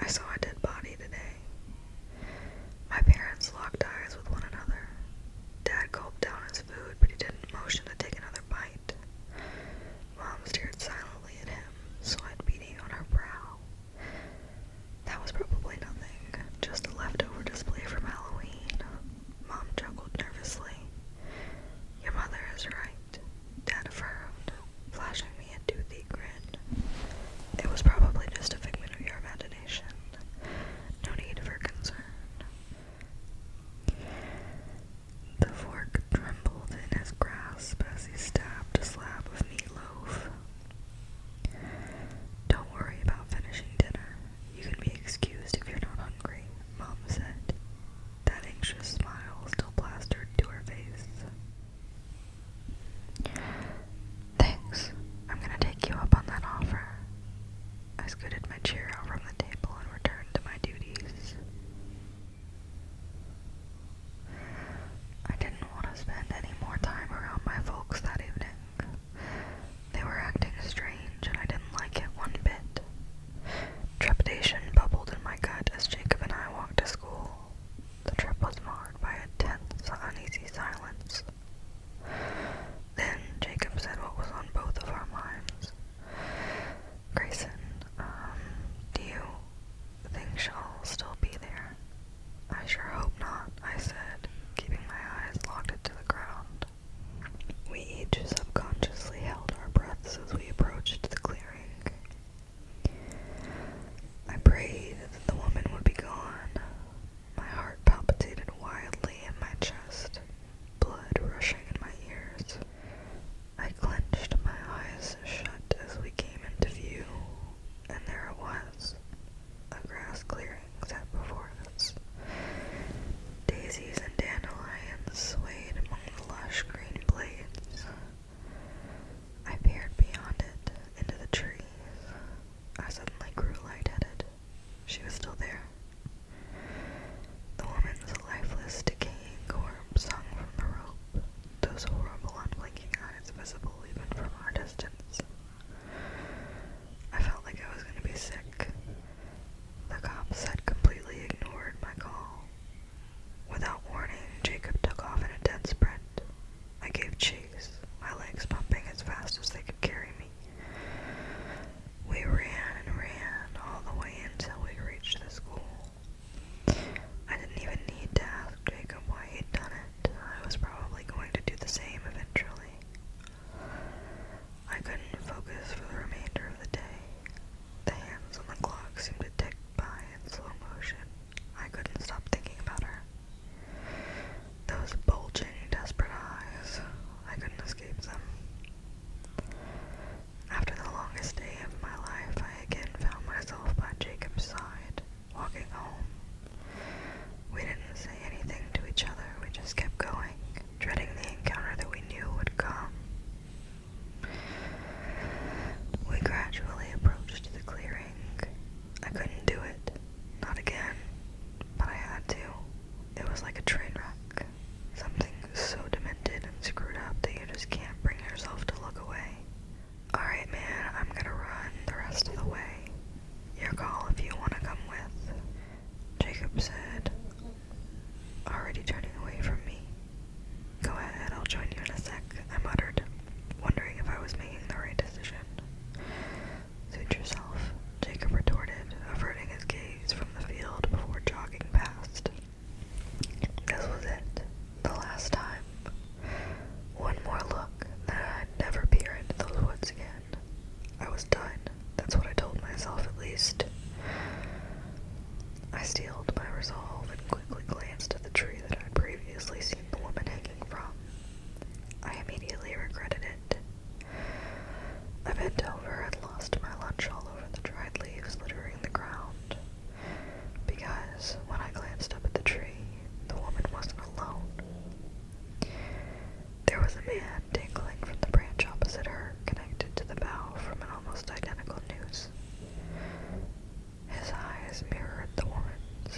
saw a dead body today. My parents locked eyes with one another. Dad gulped down his food, but he didn't motion to take another bite. Mom stared silently at him, sweat beading on her brow. That was probably nothing, just a leftover display from Halloween. Mom chuckled nervously. Your mother is right, Dad affirmed, flashing me a toothy grin. It was probably just a figment of your imagination. No need for concern. The fork trembled in his grasp as he stabbed a slab of meatloaf. Don't worry about finishing dinner. You can be excused if you're not hungry, Mom said. That anxious smile still plastered to her face. Thanks. I'm gonna take you up on that offer. I scooted my chair out from the table and returned to my duties. I didn't want to spend any more time around my folks that evening. They were acting strange and I didn't like it one bit. Trepidation bubbled in my gut as Jacob and I walked to school. The trip was marred by a tense, uneasy silence. Then Jacob said what was on both of our minds. Grayson, do you think she'll still be there? I sure hope not, I said, keeping my eyes locked into the ground. We each subconsciously held our breaths as we approached the clearing. I prayed that the woman would be gone. My heart palpitated wildly in my chest, blood rushing in my ears. I clenched my eyes shut as we came into view, and there it was, a grass clearing set before us. Daisies and dandelions swayed among the lush green blades. I peered beyond it, into the trees. I suddenly grew lightheaded. She was still there. The woman's lifeless, decaying corpse hung from the rope, those horrible, unblinking eyes visible even from our distance. I felt like I was going to be sick. The cops had completely ignored my call. Without warning, Jacob took off in a dead sprint. I gave chase, my legs pumping as fast as they could carry me. We ran and ran all the way until we reached the school. I didn't even need to ask Jacob why he'd done it. I was probably going to do the same eventually. I couldn't focus for the remainder of the day. The hands on the clock seemed to tick by in slow motion. I couldn't stop thinking about her. Those bulging, desperate eyes. I couldn't escape them. After the longest day of my life, I again found myself by Jacob's side, walking home. We didn't say anything to each other, we just kept going, dreading the encounter that we knew would come. We gradually approached the clearing. I couldn't do it. Not again. But I had to. It was like a train wreck. Something so demented and screwed up that you just can't bring yourself to look away. Alright man, I'm gonna run the rest of the way. Your call if you want to come with. Jacob said, already turning away from me. Go ahead, I'll join you in a sec, I muttered, wondering if I was making the right decision. Suit yourself, Jacob retorted, averting his gaze from the field before jogging past. This was it, the last time. One more look, then I'd never peer into those woods again. I was done, that's what I told myself at least. I steeled my resolve and quickly glanced at the tree that I'd previously seen the woman hanging from. I immediately regretted it. I bent over and lost my lunch all over the dried leaves littering the ground. Because when I glanced up at the tree, the woman wasn't alone. There was a man dangling from the branch opposite her, connected to the bough from an almost identical noose. His eyes mirrored the woman's,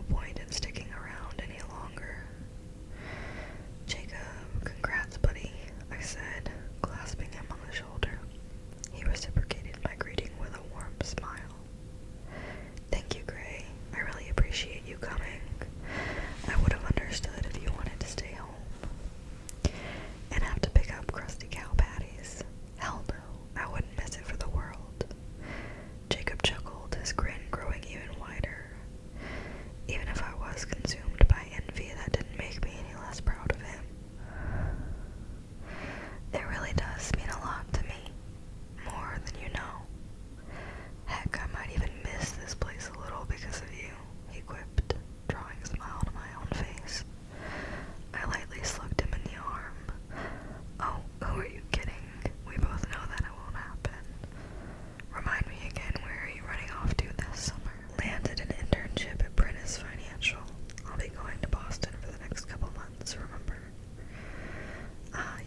point in sticking around any longer. "Jacob, congrats, buddy," I said, clasping him on the shoulder. He reciprocated my greeting with a warm smile. "Thank you, Gray. I really appreciate you coming. I would have understood if you wanted to stay home and have to pick up crusty cow patties. Hell no, I wouldn't miss it for the world." Jacob chuckled, his grin growing even wider. Even if I was consumed by envy, that didn't make me any less proud of him. "It really does mean a lot to me, more than you know. Heck, I might even miss this place a little because of you," he quipped, drawing a smile to my own face. I lightly slugged him in the arm. "Oh, who are you kidding? We both know that it won't happen. Remind me again, where are you running off to this summer?" "Landed an internship at Prentice Financial. I'll be going to Boston for the next couple months, remember?"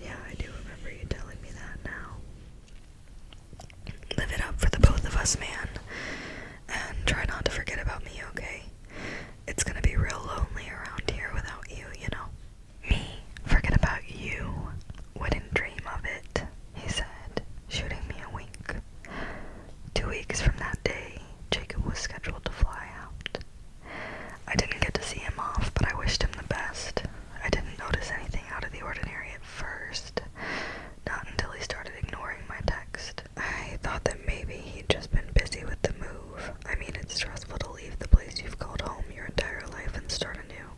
Yeah, I do remember you telling me that now." "Live it up for the both of us, man. And try not to forget about me, okay? It's gonna be real lonely around here without you, you know." "Me? Forget about you? Wouldn't dream of it," he said, shooting me a wink. 2 weeks from that day, Jacob was scheduled to fly out. I didn't get to see him off, but I wished him the best. I didn't notice anything out of the ordinary at first, not until he started ignoring my text. I thought that maybe he'd just been busy with the move. I mean, it's stressful to leave the place you've called home your entire life and start anew.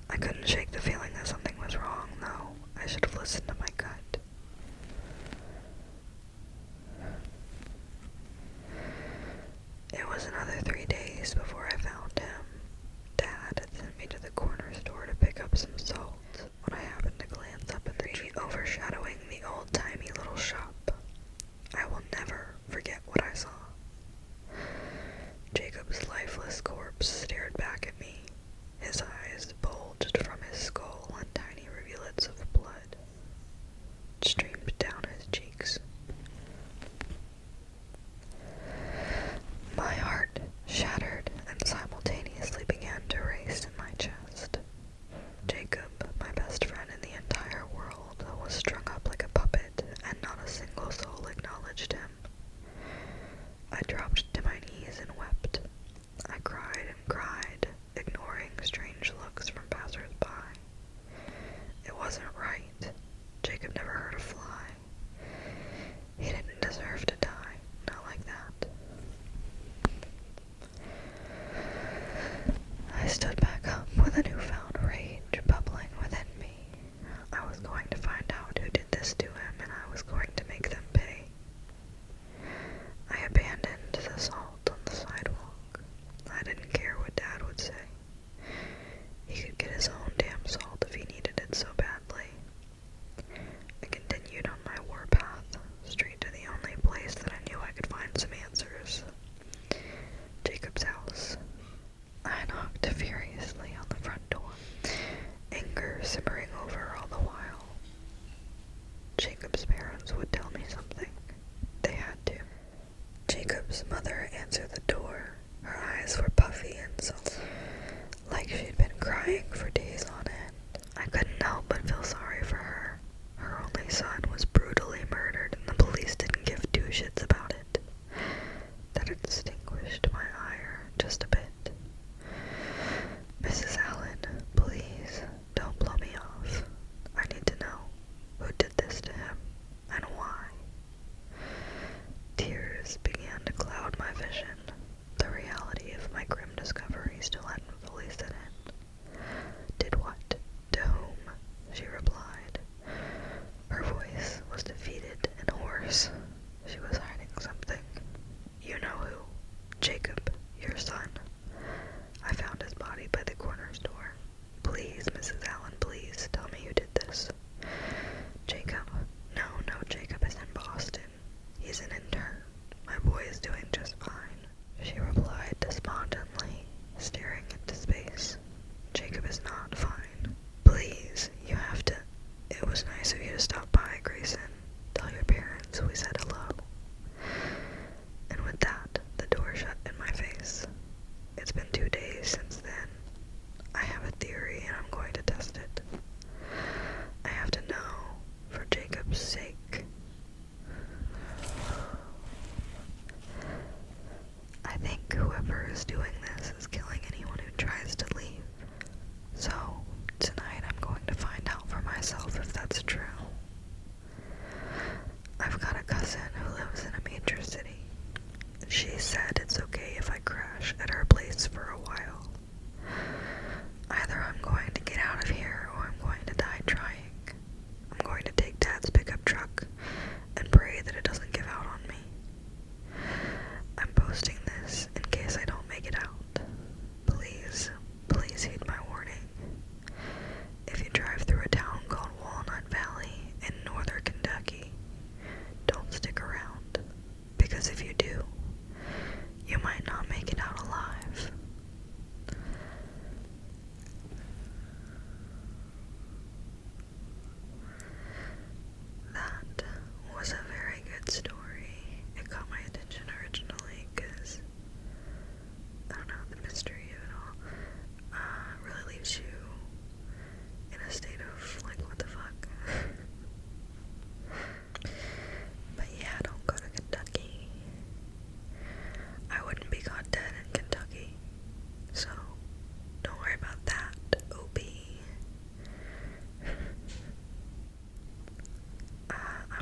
I couldn't shake the feeling that something was wrong, though. I should have listened to my gut. It was another 3 days before I found him. Dad had sent me to the corner store to pick up some salt when I happened to glance up at the tree overshadowing the old-timey little shop. I will never forget what I saw. Jacob's lifeless corpse stared back at me. His eyes bulged from his skull and tiny rivulets of blood streamed down his cheeks. My heart shattered and simultaneously began to race in my chest. Jacob, my best friend in the entire world, was strung up like a puppet, and not a single soul acknowledged him. I dropped to my knees and wept. I cried and cried, ignoring strange looks from passers-by. It wasn't right. Jacob never hurt a fly. He didn't deserve to die, not like that. I stood back up with a newfound rage bubbling within me. I was going to find out who did this to him, and I was going to make them pay. I abandoned the salt on the sidewalk. I didn't care what Dad would say. He could get his own damn salt if he needed it so badly. I continued on my warpath, straight to the only place that I knew I could find some answers. Jacob's house. I knocked furiously on the front door, anger simmering over all the while. Jacob's parents would tell me something. They had to. Jacob's mother answered the door. Her eyes were puffy and sullen, like she'd been crying for days on end. I couldn't help but feel sorry for her. Her only son was brutally murdered, and the police didn't give two shits about it. That extinguished my ire just a bit. "Mrs. Allen, please, don't blow me off.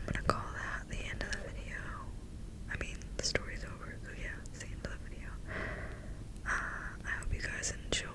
gonna call that the end of the video. I mean, the story's over, so yeah, it's the end of the video. I hope you guys enjoyed.